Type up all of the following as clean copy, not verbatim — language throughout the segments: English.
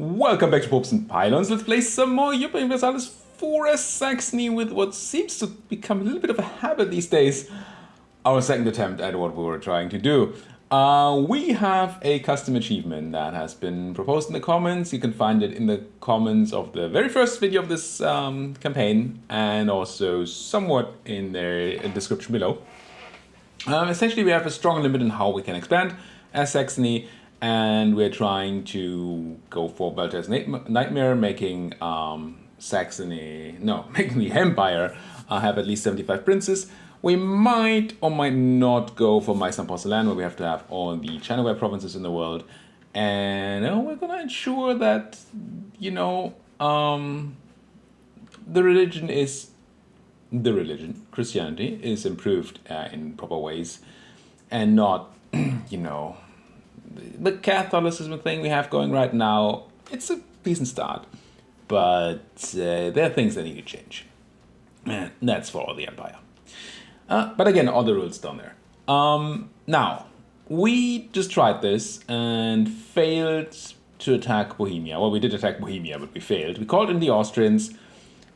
Welcome back to Popes and Pylons. Let's play some more Europa Universalis IV Saxony with what seems to become a little bit of a habit these days. Our second attempt at what we were trying to do. We have a custom achievement that has been proposed in the comments. You can find it in the comments of the very first video of this campaign and also somewhat in the description below. Essentially, we have a strong limit in how we can expand as Saxony, and we're trying to go for Voltaire's nightmare, making Saxony, no, making the Empire have at least 75 princes. We might or might not go for Meissner Porcelain, where we have to have all the Chinaware provinces in the world. And we're going to ensure that, the religion, Christianity, is improved in proper ways and not, the Catholicism thing we have going right now. It's a decent start, but there are things that need to change. And that's for all the Empire. But again, all the rules down there. Now, we just tried this and failed to attack Bohemia. Well, we did attack Bohemia, but we failed. We called in the Austrians.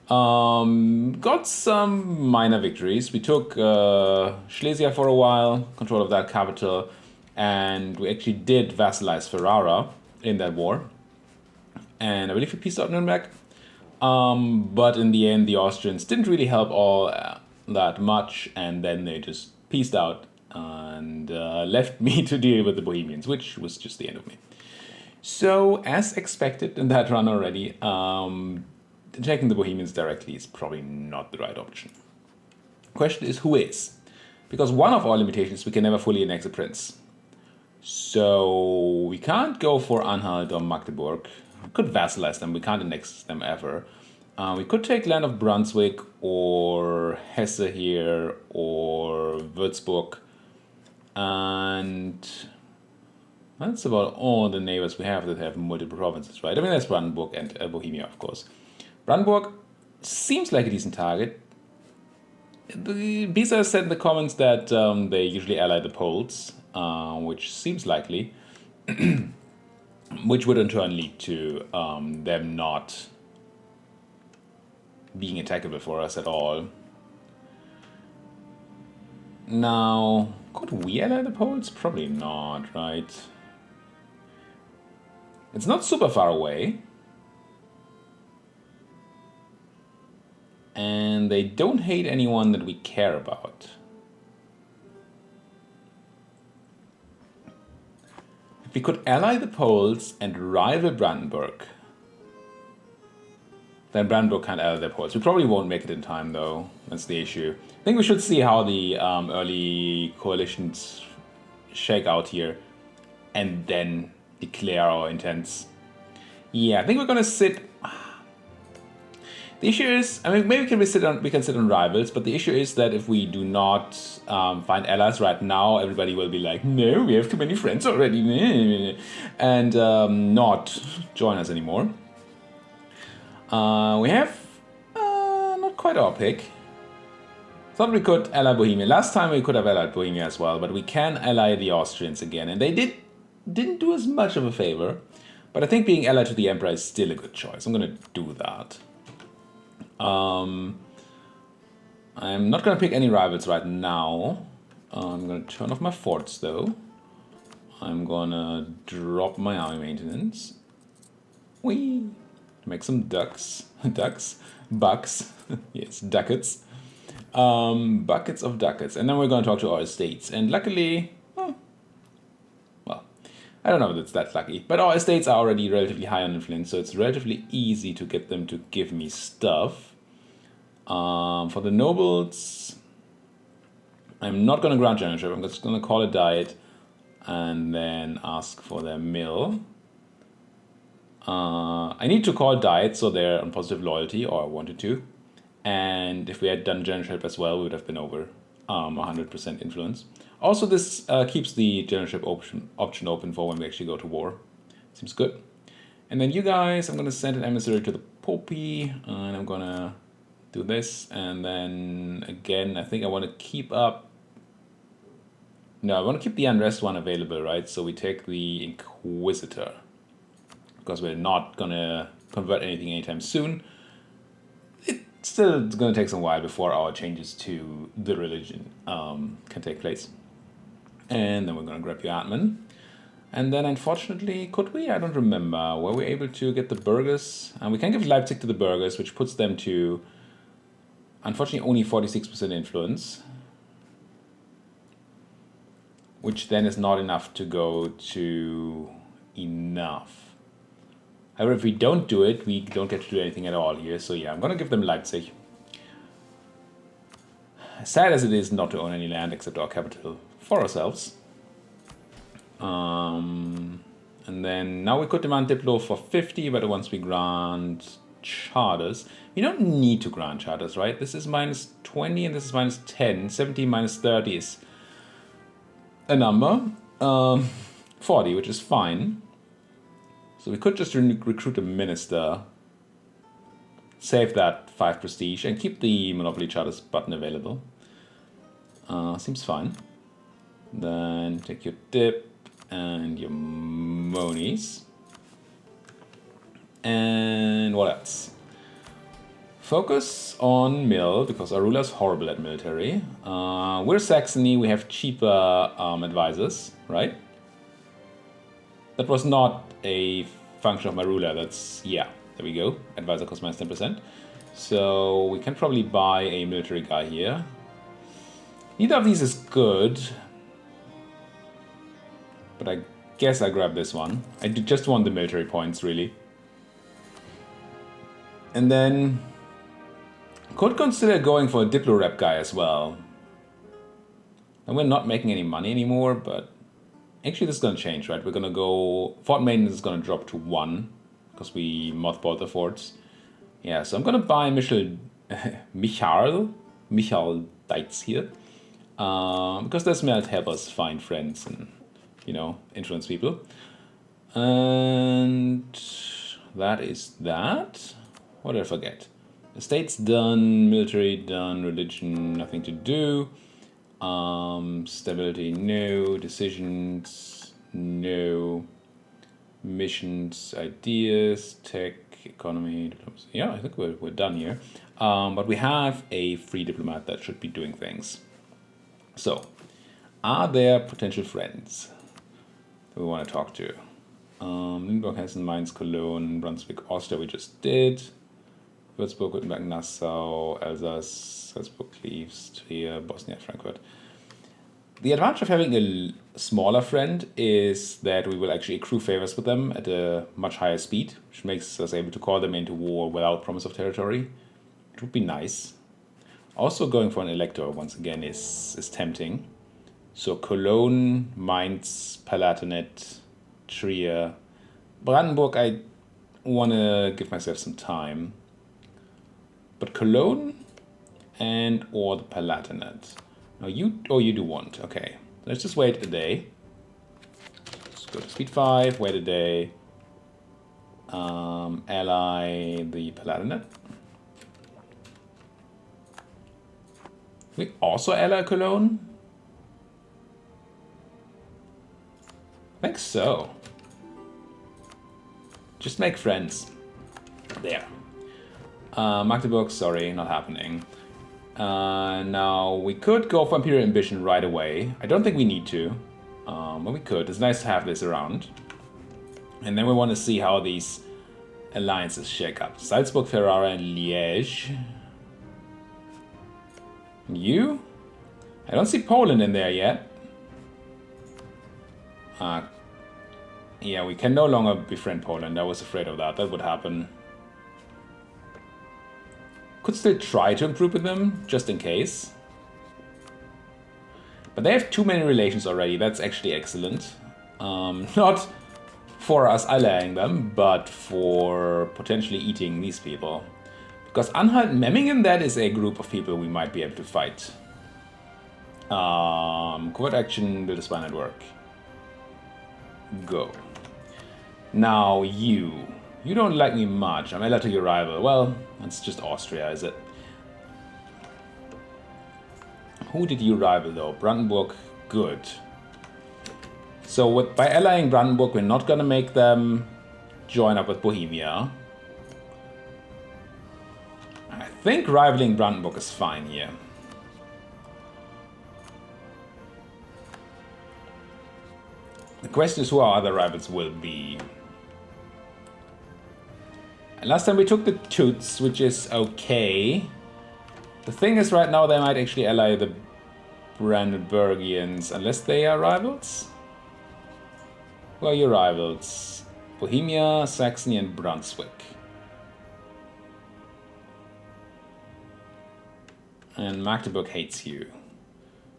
Got some minor victories. We took Silesia for a while, control of that capital, and we actually did vassalize Ferrara in that war. And I believe we pieced out Nuremberg. But in the end, the Austrians didn't really help all that much, and then they just pieced out and left me to deal with the Bohemians, which was just the end of me. So, as expected in that run already, attacking the Bohemians directly is probably not the right option. Question is, who is? Because one of our limitations is we can never fully annex a prince. So we can't go for Anhalt or Magdeburg. We could vassalize them, we can't annex them ever. We could take land of Brunswick or Hesse here or Würzburg. And that's about all the neighbors we have that have multiple provinces, right? I mean, that's Brandenburg and Bohemia, of course. Brandenburg seems like a decent target. Bisa said in the comments that they usually ally the Poles, which seems likely, which would in turn lead to them not being attackable for us at all. Now, could we ally the Poles? Probably not, right? It's not super far away. And they don't hate anyone that we care about. If we could ally the Poles and rival Brandenburg, then Brandenburg can't ally the Poles. We probably won't make it in time, though. That's the issue. I think we should see how the early coalitions shake out here and then declare our intents. Yeah, I think we're going to sit... The issue is, I mean, maybe we can sit on rivals, but the issue is that if we do not find allies right now, everybody will be like, no, we have too many friends already, and not join us anymore. We have not quite our pick. Thought we could ally Bohemia. Last time we could have allied Bohemia as well, but we can ally the Austrians again, and they didn't do us much of a favor. But I think being allied to the Emperor is still a good choice. I'm going to do that. I'm not going to pick any rivals right now. I'm going to turn off my forts, though. I'm going to drop my army maintenance. Whee! Make some ducks. Bucks. Yes, ducats. Buckets of ducats. And then we're going to talk to our estates. And luckily, well, I don't know if it's that lucky. But our estates are already relatively high on influence, so it's relatively easy to get them to give me stuff. For the nobles, I'm not going to grant generalship. I'm just going to call a diet and then ask for their mill. I need to call diet so they're on positive loyalty, or I wanted to. And if we had done generalship as well, we would have been over 100% influence. Also, this keeps the generalship option open for when we actually go to war. Seems good. And then you guys, I'm going to send an emissary to the Popey, and I'm going to do this. And then again, I think I want to keep up... No, I want to keep the unrest one available, right? So we take the Inquisitor. because we're not gonna convert anything anytime soon. It's still gonna take some while before our changes to the religion can take place. And then we're gonna grab your admin. And then unfortunately, could we? I don't remember. Were we able to get the burghers? And we can give Leipzig to the burghers, which puts them to, unfortunately, only 46% influence. Which then is not enough to go to enough. However, if we don't do it, we don't get to do anything at all here. So yeah, I'm gonna give them Leipzig. Sad as it is not to own any land except our capital for ourselves. And then now we could demand Diplo for 50, but once we grant charters, we don't need to grant charters, right? This is minus 20 and this is minus 10. 70 minus 30 is a number. 40, which is fine. So we could just recruit a minister, save that 5 prestige, and keep the Monopoly Charters button available. Seems fine. Then take your dip and your monies. And what else? Focus on mill, because our ruler is horrible at military. We're Saxony, we have cheaper advisors, right? That was not a function of my ruler, that's, yeah, there we go. Advisor costs minus 10%. So we can probably buy a military guy here. Neither of these is good. But I guess I grab this one. I just want the military points, really. And then could consider going for a Diplo rep guy as well. And we're not making any money anymore, but actually this is going to change, right? We're going to go... Fort maintenance is going to drop to 1 because we mothballed the forts. Yeah, so I'm going to buy Michael Deitz here. Because this might help us find friends and, you know, influence people. And that is that. What did I forget? Estates done, military done, religion, nothing to do. Stability, no. Decisions, no. Missions, ideas, tech, economy, diplomacy. Yeah, I think we're done here. But we have a free diplomat that should be doing things. So, are there potential friends that we want to talk to? Limburg, Hessen, Mainz, Cologne, Brunswick, Austria we just did. Würzburg, Württemberg, Nassau, Alsace, Salzburg, Cleves, Trier, Bosnia, Frankfurt. The advantage of having a smaller friend is that we will actually accrue favors with them at a much higher speed, which makes us able to call them into war without promise of territory. It would be nice. Also going for an elector once again is tempting. So Cologne, Mainz, Palatinate, Trier, Brandenburg I want to give myself some time. But Cologne and or the Palatinate. Now you do want. Okay, let's just wait a day. Let's go to speed 5, wait a day. Ally the Palatinate. We also ally Cologne? I think so. Just make friends. There. Magdeburg, sorry, not happening. Now, we could go for Imperial Ambition right away. I don't think we need to, but we could. It's nice to have this around. And then we want to see how these alliances shake up. Salzburg, Ferrara, and Liège. You? I don't see Poland in there yet. Yeah, we can no longer befriend Poland. I was afraid of that. That would happen. Could still try to improve with them, just in case. But they have too many relations already. That's actually excellent. Not for us allying them, but for potentially eating these people. Because Anhalt Memmingen, that is a group of people we might be able to fight. Covert action, build a spy network. Go. Now you. You don't like me much. I'm ally to your rival. Well, that's just Austria, is it? Who did you rival though? Brandenburg. Good. So by allying Brandenburg, we're not gonna make them join up with Bohemia. I think rivaling Brandenburg is fine here. The question is who our other rivals will be. And last time we took the Teuts, which is okay. The thing is right now they might actually ally the Brandenburgians, unless they are rivals. Who are your rivals? Bohemia, Saxony and Brunswick. And Magdeburg hates you.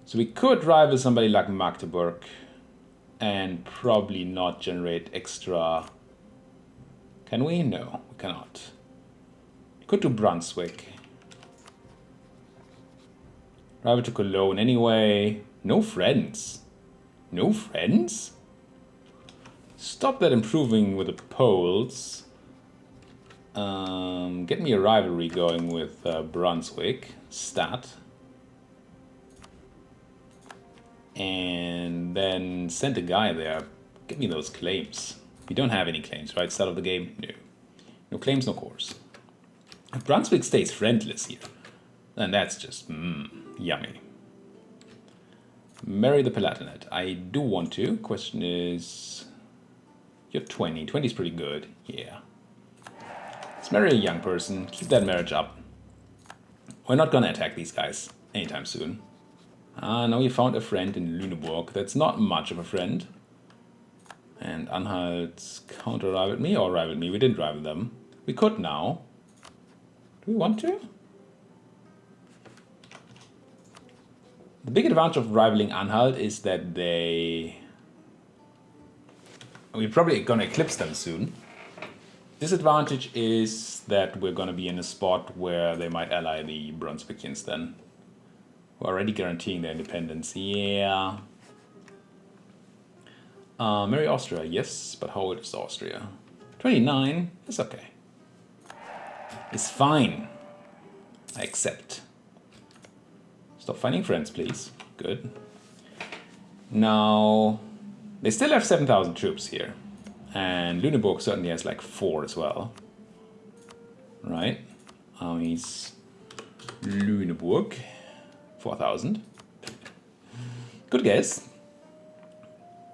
So we could rival somebody like Magdeburg and probably not generate extra. Can we? No, we cannot. We could do Brunswick. Rival to Cologne anyway. No friends. No friends? Stop that improving with the Poles. Get me a rivalry going with Brunswick. Stat. And then send a guy there. Get me those claims. We don't have any claims, right? Start of the game? No. No claims, no cores. If Brunswick stays friendless here, then that's just yummy. Marry the Palatinate. I do want to. Question is... You're 20. 20 is pretty good. Yeah. Let's marry a young person. Keep that marriage up. We're not gonna attack these guys anytime soon. Ah, now we found a friend in Lüneburg. That's not much of a friend. And Anhalt counter-rivaled me or rivaled me. We didn't rival them. We could now. Do we want to? The big advantage of rivaling Anhalt is that we're probably going to eclipse them soon. Disadvantage is that we're going to be in a spot where they might ally the Brunswickians then. We're already guaranteeing their independence. Yeah. Marry Austria, yes, but how old is Austria? 29, it's okay. It's fine. I accept. Stop finding friends, please. Good. Now, they still have 7,000 troops here. And Lüneburg certainly has like 4 as well. Right? Armies. Lüneburg. 4,000. Good guess.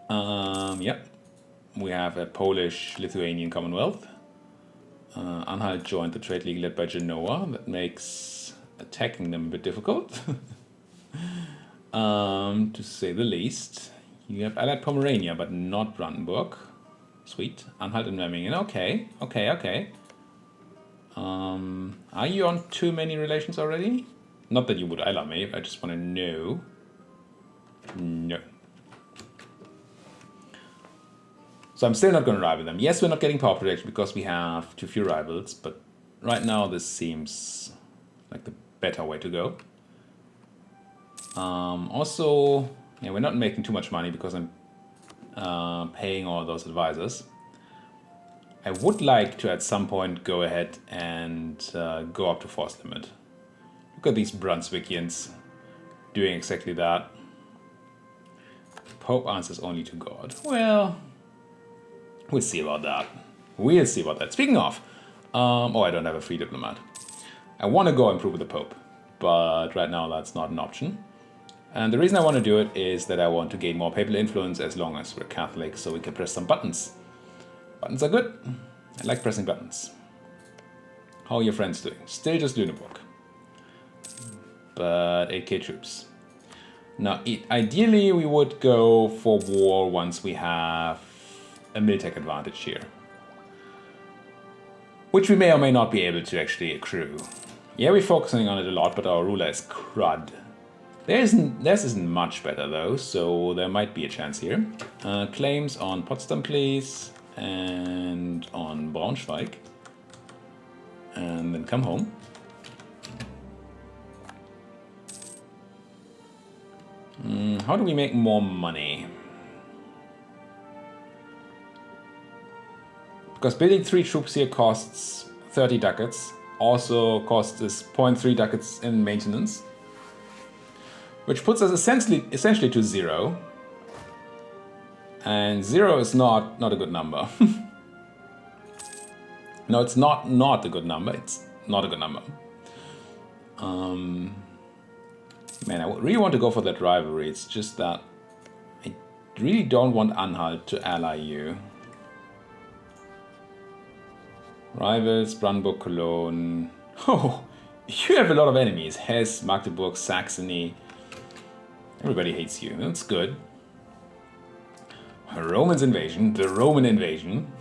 Yep. We have a Polish-Lithuanian Commonwealth. Anhalt joined the trade league led by Genoa. That makes attacking them a bit difficult. To say the least. You have allied Pomerania, but not Brandenburg. Sweet. Anhalt and Memmingen. Okay. Are you on too many relations already? Not that you would ally me, I just want to know. No. So I'm still not going to rival them. Yes, we're not getting power protection because we have too few rivals, but right now this seems like the better way to go. Also, yeah, we're not making too much money because I'm paying all those advisors. I would like to at some point go ahead and go up to force limit. Look at these Brunswickians doing exactly that. Pope answers only to God. Well, we'll see about that. We'll see about that. Speaking of, oh, I don't have a free diplomat. I want to go improve with the Pope, but right now that's not an option. And the reason I want to do it is that I want to gain more papal influence as long as we're Catholic, so we can press some buttons. Buttons are good. I like pressing buttons. How are your friends doing? Still just Lüneburg. But 8k troops. Now, ideally we would go for war once we have a militech advantage here. Which we may or may not be able to actually accrue. Yeah, we're focusing on it a lot, but our ruler is crud. Theirs isn't much better though, so there might be a chance here. Claims on Potsdam, please, and on Braunschweig. And then come home. How do we make more money? Because building 3 troops here costs 30 ducats. Also costs us 0.3 ducats in maintenance. Which puts us essentially to 0. And 0 is not a good number. No, it's not a good number. It's not a good number. Man, I really want to go for that rivalry. It's just that I really don't want Anhalt to ally you. Rivals, Brandenburg, Cologne. Oh, you have a lot of enemies. Hesse, Magdeburg, Saxony. Everybody hates you. That's good. Romans invasion. The Roman invasion.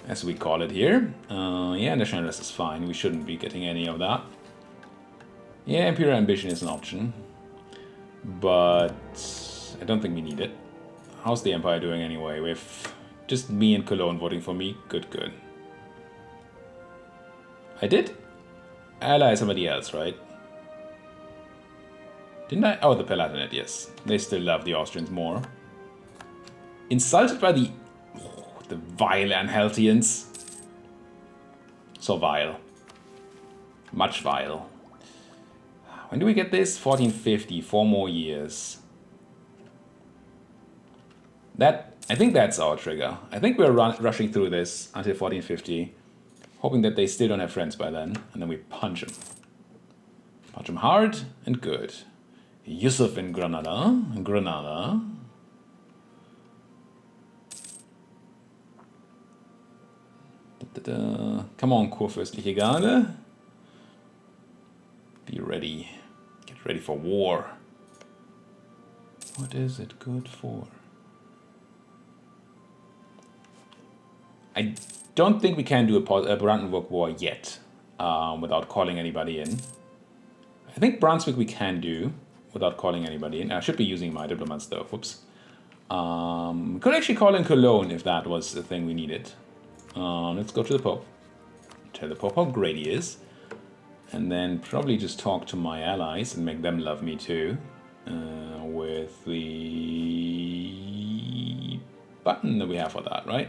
As we call it here. Yeah, nationalist is fine. We shouldn't be getting any of that. Yeah, Imperial ambition is an option. But I don't think we need it. How's the Empire doing anyway? With just me and Cologne voting for me? Good, good. I did ally somebody else, right? Didn't I? Oh, the Palatinate, yes. They still love the Austrians more. Insulted by the vile Anhaltians. So vile. Much vile. When do we get this? 1450, 4 more years. I think that's our trigger. I think we're rushing through this until 1450. Hoping that they still don't have friends by then. And then we punch them. Punch them hard and good. Yusuf in Granada. Granada. Come on, Kurfürstliche Garde. Be ready. Get ready for war. What is it good for? I don't think we can do a Brandenburg War yet without calling anybody in. I think Brunswick we can do without calling anybody in. I should be using my diplomats though. Whoops. Could actually call in Cologne if that was the thing we needed. Let's go to the Pope. Tell the Pope how great he is. And then probably just talk to my allies and make them love me too. With the button that we have for that, right?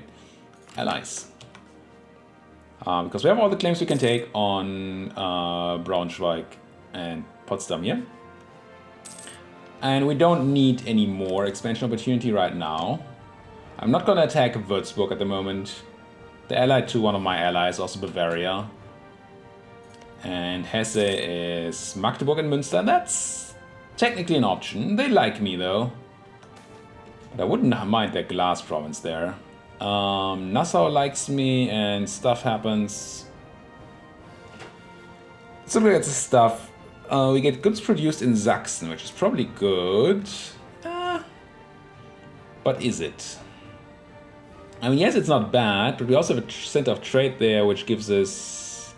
Allies. Because we have all the claims we can take on Braunschweig and Potsdam here. And we don't need any more expansion opportunity right now. I'm not going to attack Würzburg at the moment. They're allied to one of my allies, also Bavaria. And Hesse is Magdeburg and Münster. That's technically an option. They like me though. But I wouldn't mind their glass province there. Nassau likes me and stuff happens. So we get the stuff. We get goods produced in Saxon, which is probably good. But is it? I mean, yes, it's not bad, but we also have a center of trade there, which gives us...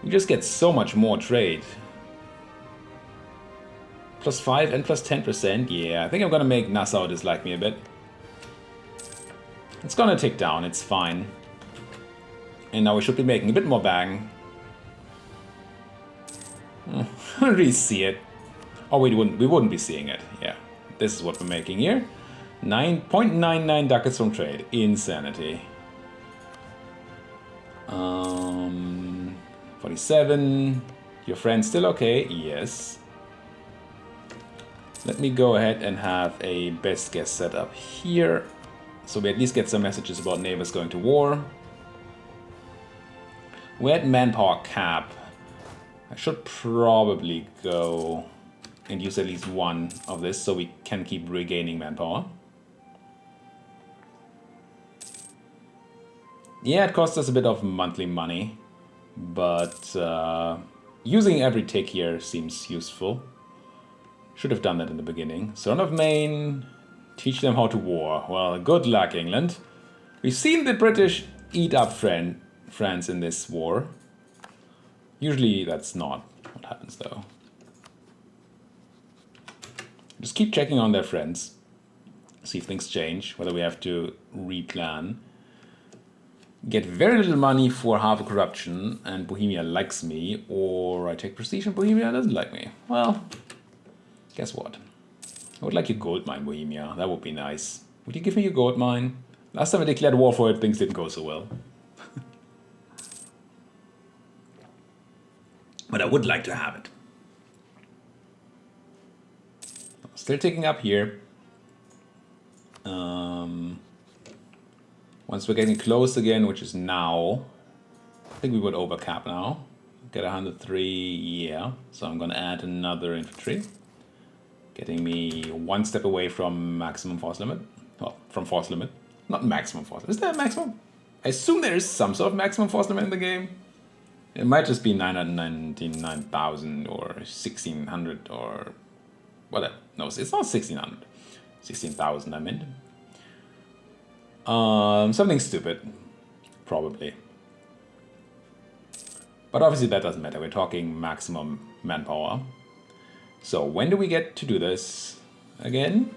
We just get so much more trade. +5 and +10%. Yeah, I think I'm gonna make Nassau dislike me a bit. It's gonna tick down, it's fine. And now we should be making a bit more bang. I don't really see it. Oh, we wouldn't be seeing it. Yeah, this is what we're making here. 9.99 ducats from trade. Insanity. 47. Your friend's still okay? Yes. Let me go ahead and have a best guess set up here. So we at least get some messages about neighbors going to war. We're at manpower cap. I should probably go and use at least one of this so we can keep regaining manpower. Yeah, it costs us a bit of monthly money, but using every tick here seems useful. Should have done that in the beginning. Son of Maine, teach them how to war. Well, good luck, England. We've seen the British eat up France in this war. Usually that's not what happens though. Just keep checking on their friends. See if things change, whether we have to replan. Get very little money for half a corruption and Bohemia likes me, or I take prestige and Bohemia doesn't like me. Well, guess what? I would like your gold mine, Bohemia. That would be nice. Would you give me your gold mine? Last time I declared war for it, things didn't go so well. But I would like to have it. Still ticking up here. Once we're getting close again, which is now, I think we would overcap now. Get 103, yeah. So I'm gonna add another infantry, getting me one step away from maximum force limit. Well, from force limit, not maximum force limit. Is there a maximum? I assume there is some sort of maximum force limit in the game. It might just be 999,000 or 1600 or whatever. No, it's not 1600. 16,000, I meant. Something stupid, probably. But obviously that doesn't matter. We're talking maximum manpower. So when do we get to do this again?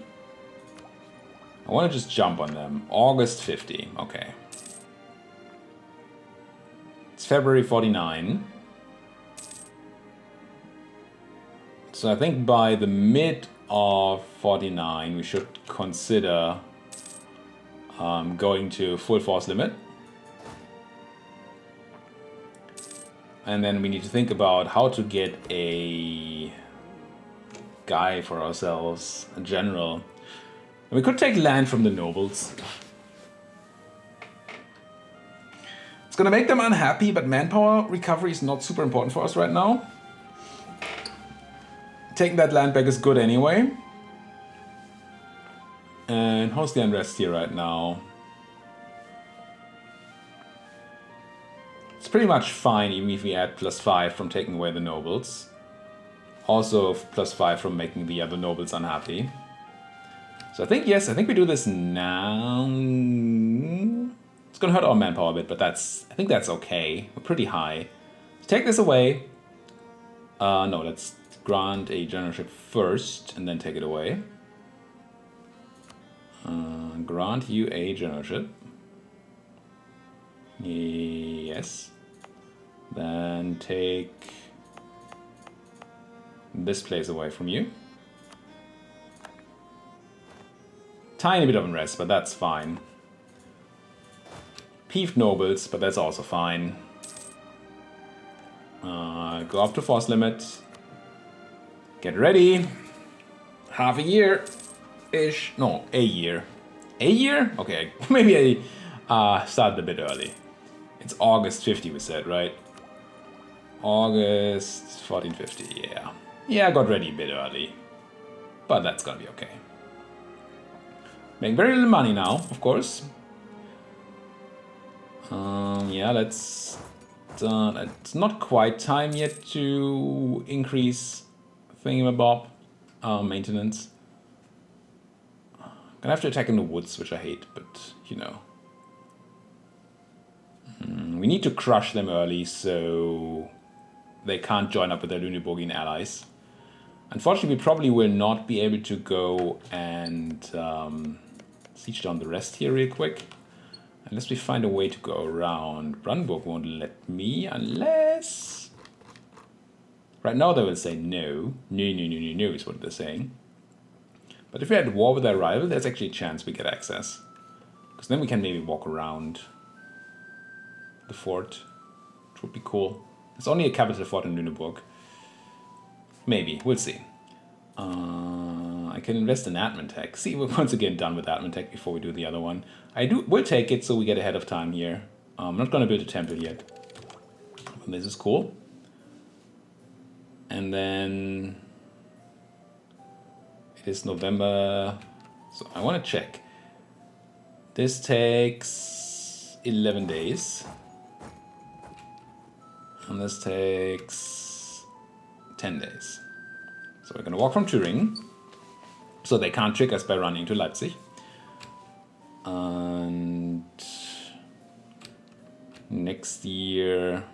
I want to just jump on them. August 50. Okay. It's February 49. So I think by the mid of 49 we should consider going to full force limit. And then we need to think about how to get a guy for ourselves, a general. And we could take land from the nobles. It's gonna make them unhappy, but manpower recovery is not super important for us right now. Taking that land back is good anyway. And how's the unrest here right now? It's pretty much fine, even if we add +5 from taking away the nobles. Also +5 from making the other nobles unhappy. So I think, yes, I think we do this now. It's gonna hurt our manpower a bit, but I think that's okay. We're pretty high. Let's take this away. No, let's grant a generalship first and then take it away. Grant you a generalship. Yes. Then take this place away from you. Tiny bit of unrest, but that's fine. Peeved nobles, but that's also fine. Go up to force limit. Get ready. Half a year-ish. No, a year. A year? Okay, maybe I started a bit early. It's August 50 we said, right? August 1450, yeah. Yeah, I got ready a bit early. But that's gonna be okay. Make very little money now, of course. Yeah, it's not quite time yet to increase thingamabob maintenance. Gonna have to attack in the woods, which I hate, but you know. We need to crush them early so they can't join up with their Lüneburgian allies. Unfortunately, we probably will not be able to go and siege down the rest here real quick. Unless we find a way to go around. Brandenburg won't let me unless... Right now they will say no. No, no, no, no, no is what they're saying. But if we had war with their rival, there's actually a chance we get access. Because then we can maybe walk around the fort, which would be cool. It's only a capital fort in Lüneburg. Maybe, we'll see. I can invest in admin tech. See, we're once again done with admin tech before we do the other one. We'll take it so we get ahead of time here. I'm not going to build a temple yet. This is cool. And then it is November. So I want to check. This takes 11 days. And this takes 10 days. So we're going to walk from Turin. So they can't trick us by running to Leipzig. And next year,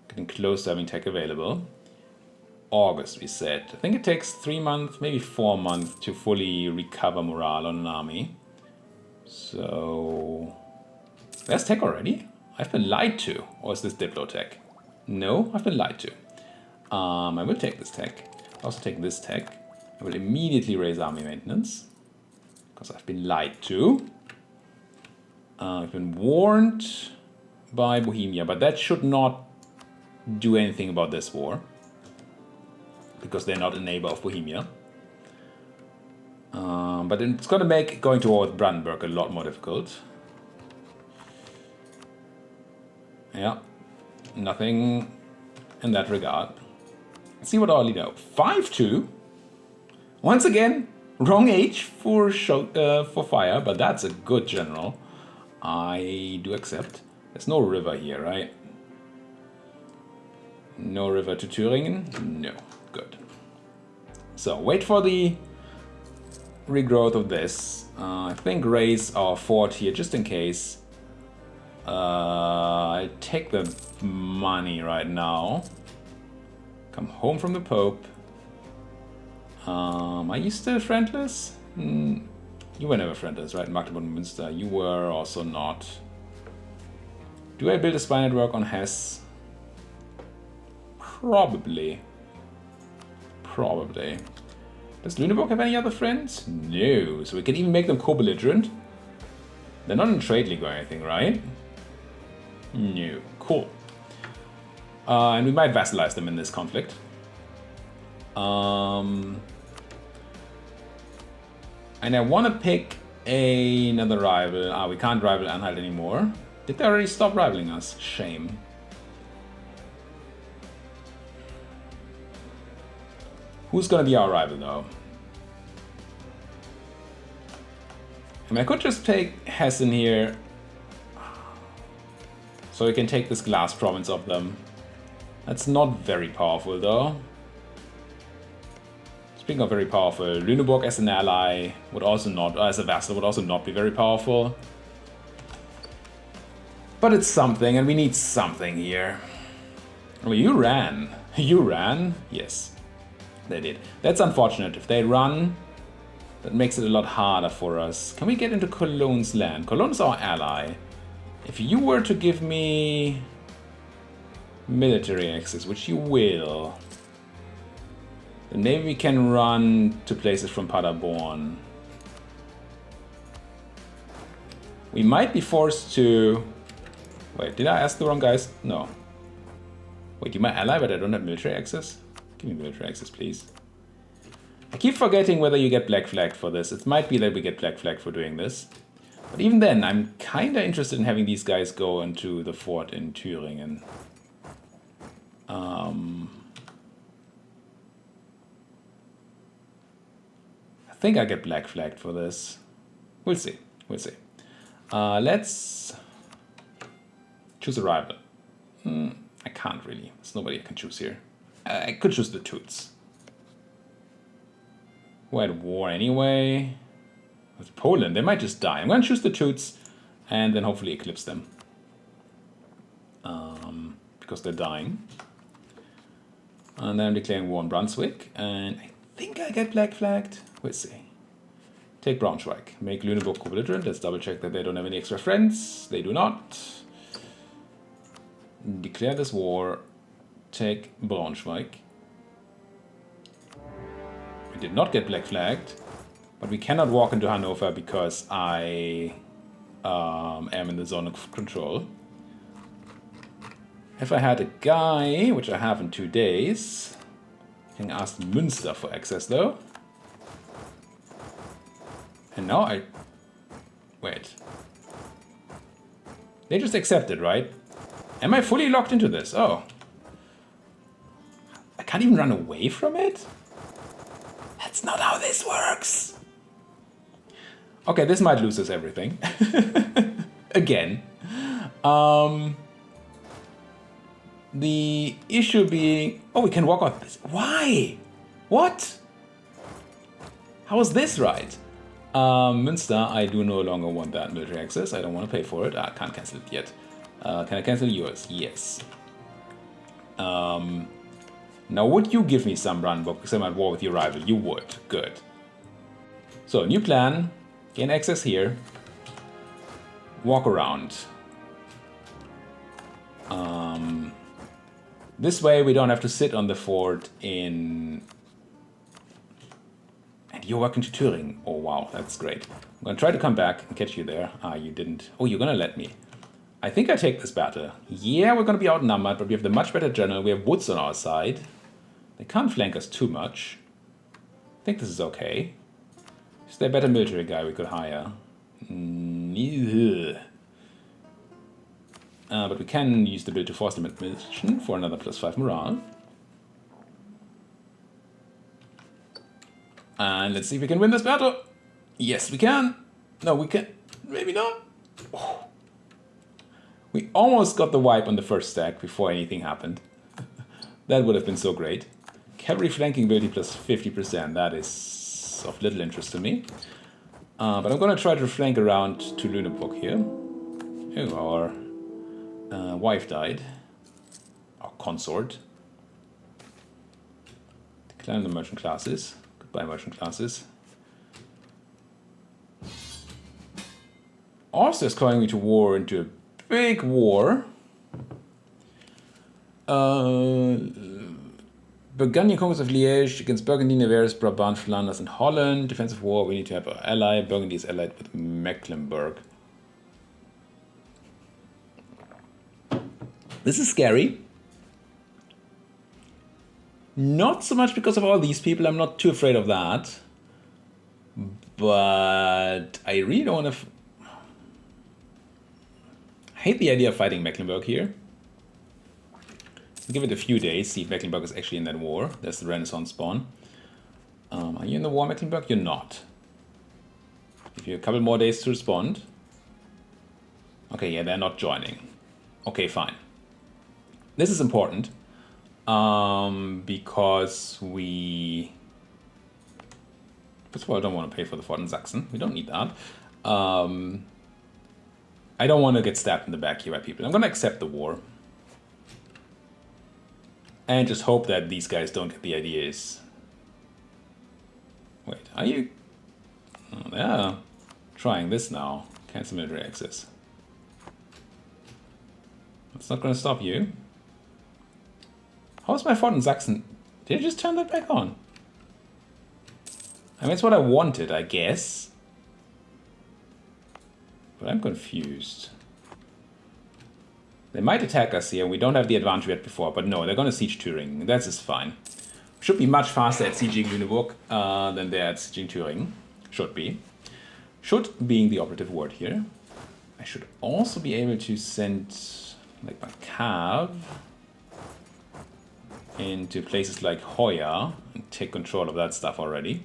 getting close to having tech available. August, we said. I think it takes 3 months, maybe 4 months to fully recover morale on an army. So, there's tech already? I've been lied to. Or is this Diplo tech? No, I've been lied to. I will take this tech. I'll also take this tech. I will immediately raise army maintenance. Because I've been lied to. I've been warned by Bohemia, but that should not do anything about this war. Because they're not a neighbor of Bohemia. But it's going to make going to war with Brandenburg a lot more difficult. Yeah, nothing in that regard. Let's see what our leader... 5-2. Once again, wrong age for fire, but that's a good general. I do accept. There's no river here, right? No river to Thüringen? No. Good. So, wait for the regrowth of this. I think raise our fort here just in case. I'll take the money right now. Come home from the Pope. Are you still friendless? You were never friendless, right? Magdeburg and Münster. You were also not. Do I build a spy network on Hesse? Probably. Probably. Does Lüneburg have any other friends? No. So we can even make them co-belligerent. They're not in trade league or anything, right? No. Cool. And we might vassalize them in this conflict. And I want to pick another rival. We can't rival Anhalt anymore. Did they already stop rivaling us? Shame. Who's gonna be our rival though? I mean, I could just take Hessen here. So we can take this glass province of them. That's not very powerful though. Speaking of very powerful, Lüneburg as an ally would also not, as a vassal, would also not be very powerful. But it's something, and we need something here. Oh, you ran. You ran? Yes, they did. That's unfortunate. If they run, that makes it a lot harder for us. Can we get into Cologne's land? Cologne's our ally. If you were to give me military access, which you will, then maybe we can run to places from Paderborn. We might be forced to... Wait, did I ask the wrong guys? No. Wait, you're my ally, but I don't have military access? Give me military access, please. I keep forgetting whether you get black flagged for this. It might be that we get black flagged for doing this. But even then, I'm kinda interested in having these guys go into the fort in Thüringen. I think I get black flagged for this. We'll see. We'll see. Let's choose a rival. I can't really. There's nobody I can choose here. I could choose the Toots. We're at war anyway. With Poland, they might just die. I'm going to choose the Toots and then hopefully eclipse them. Because they're dying. And then I'm declaring war on Brunswick. And I think I get black flagged. We'll see. Take Braunschweig. Make Lüneburg co-belligerent. Let's double check that they don't have any extra friends. They do not. Declare this war. Take Braunschweig. We did not get black flagged. But we cannot walk into Hanover because I am in the zone of control. If I had a guy, which I have in 2 days, I can ask Münster for access though. And now I... Wait. They just accepted, right? Am I fully locked into this? Oh. I can't even run away from it? That's not how this works. Okay, this might lose us everything. Again. The issue being... Oh, we can walk off this. Why? What? How is this right? Münster, I do no longer want that military access. I don't want to pay for it. I can't cancel it yet. Can I cancel yours? Yes. Now, would you give me some Brandenburg because I'm at war with your rival? You would. Good. So, new plan. Gain access here. Walk around. This way we don't have to sit on the fort in... And you're walking to Thüringen. Oh wow, that's great. I'm gonna try to come back and catch you there. Ah, you didn't. Oh, you're gonna let me. I think I take this battle. Yeah, we're gonna be outnumbered, but we have the much better general. We have woods on our side. They can't flank us too much. I think this is okay. Is there a better military guy we could hire? but we can use the ability to force limit mission for another +5 morale. And let's see if we can win this battle. Yes, we can. No, we can. Maybe not. Oh. We almost got the wipe on the first stack before anything happened. That would have been so great. Cavalry flanking ability +50%. That is of little interest to me. But I'm going to try to flank around to Lüneburg here. Oh, our wife died. Our consort. Decline the merchant classes. Goodbye, merchant classes. Austria is calling me to war into a big war. Burgundian conquest of Liège against Burgundy, Nevers, Brabant, Flanders, and Holland. Defensive war, we need to have our ally. Burgundy is allied with Mecklenburg. This is scary. Not so much because of all these people, I'm not too afraid of that. But I really don't want to... I hate the idea of fighting Mecklenburg here. Give it a few days, see if Mecklenburg is actually in that war. There's the Renaissance spawn. Are you in the war, Mecklenburg? You're not. Give you a couple more days to respond. Okay, yeah, they're not joining. Okay, fine. This is important. Because we... First of all, I don't want to pay for the fort in Saxon. We don't need that. I don't want to get stabbed in the back here by people. I'm going to accept the war. And just hope that these guys don't get the ideas. Wait, are you... Oh, yeah. Trying this now. Cancel military access. That's not going to stop you. How's my fort in Saxon? Did I just turn that back on? I mean, it's what I wanted, I guess. But I'm confused. They might attack us here. We don't have the advantage we had before, but no, they're going to siege Thüringen. That's just fine. Should be much faster at sieging Lüneburg than they're at sieging Thüringen. Should be. Should being the operative word here. I should also be able to send like my cav into places like Hoya and take control of that stuff already.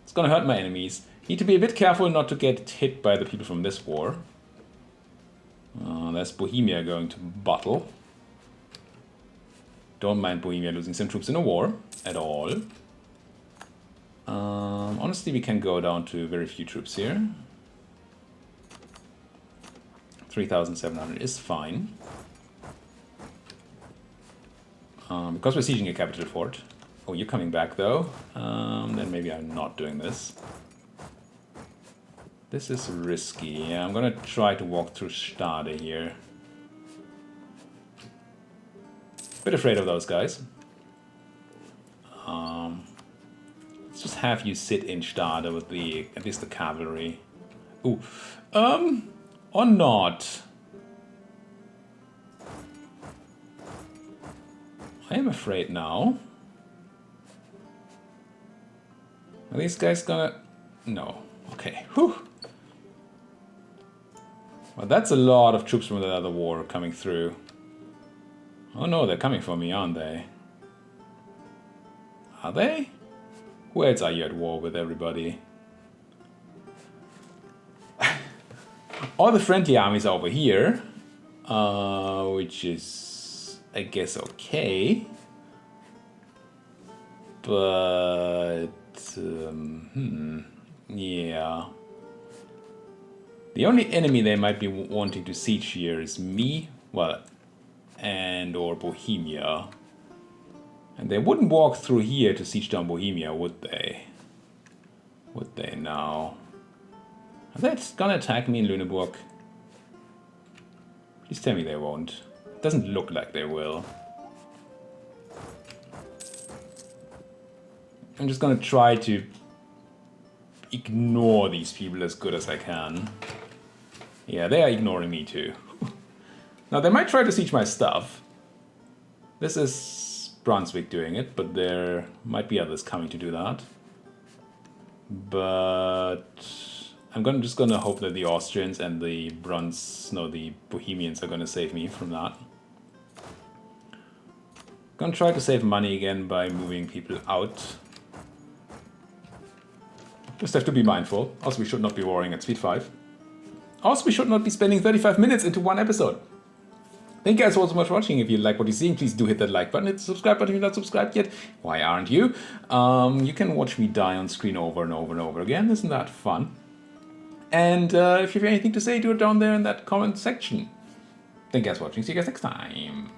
It's going to hurt my enemies. Need to be a bit careful not to get hit by the people from this war. There's Bohemia going to battle. Don't mind Bohemia losing some troops in a war at all. Honestly, we can go down to very few troops here. 3,700 is fine. Because we're sieging a capital fort. Oh, you're coming back though. Then maybe I'm not doing this. This is risky. Yeah, I'm gonna try to walk through Stade here. Bit afraid of those guys. Let's just have you sit in Stade with the at least the cavalry. Ooh, or not. I am afraid now. Are these guys gonna? No. Okay. Whew. Well, that's a lot of troops from the other war coming through. Oh no, they're coming for me, aren't they? Are they? Who else are you at war with, everybody? All the friendly armies are over here. Which is, I guess, okay. But... yeah. The only enemy they might be wanting to siege here is me, well, and or Bohemia. And they wouldn't walk through here to siege down Bohemia, would they? Would they now? Are they gonna attack me in Lüneburg? Please tell me they won't. It doesn't look like they will. I'm just gonna try to ignore these people as good as I can. Yeah, they are ignoring me too. Now, they might try to siege my stuff. This is Brunswick doing it, but there might be others coming to do that. But just gonna hope that the Austrians and the the Bohemians are gonna save me from that. Gonna try to save money again by moving people out. Just have to be mindful. Also, we should not be warring at speed 5. Also, we should not be spending 35 minutes into one episode. Thank you guys all so much for watching. If you like what you're seeing, please do hit that like button, hit the subscribe button if you're not subscribed yet. Why aren't you? You can watch me die on screen over and over and over again. Isn't that fun? And if you have anything to say, do it down there in that comment section. Thank you guys for watching. See you guys next time.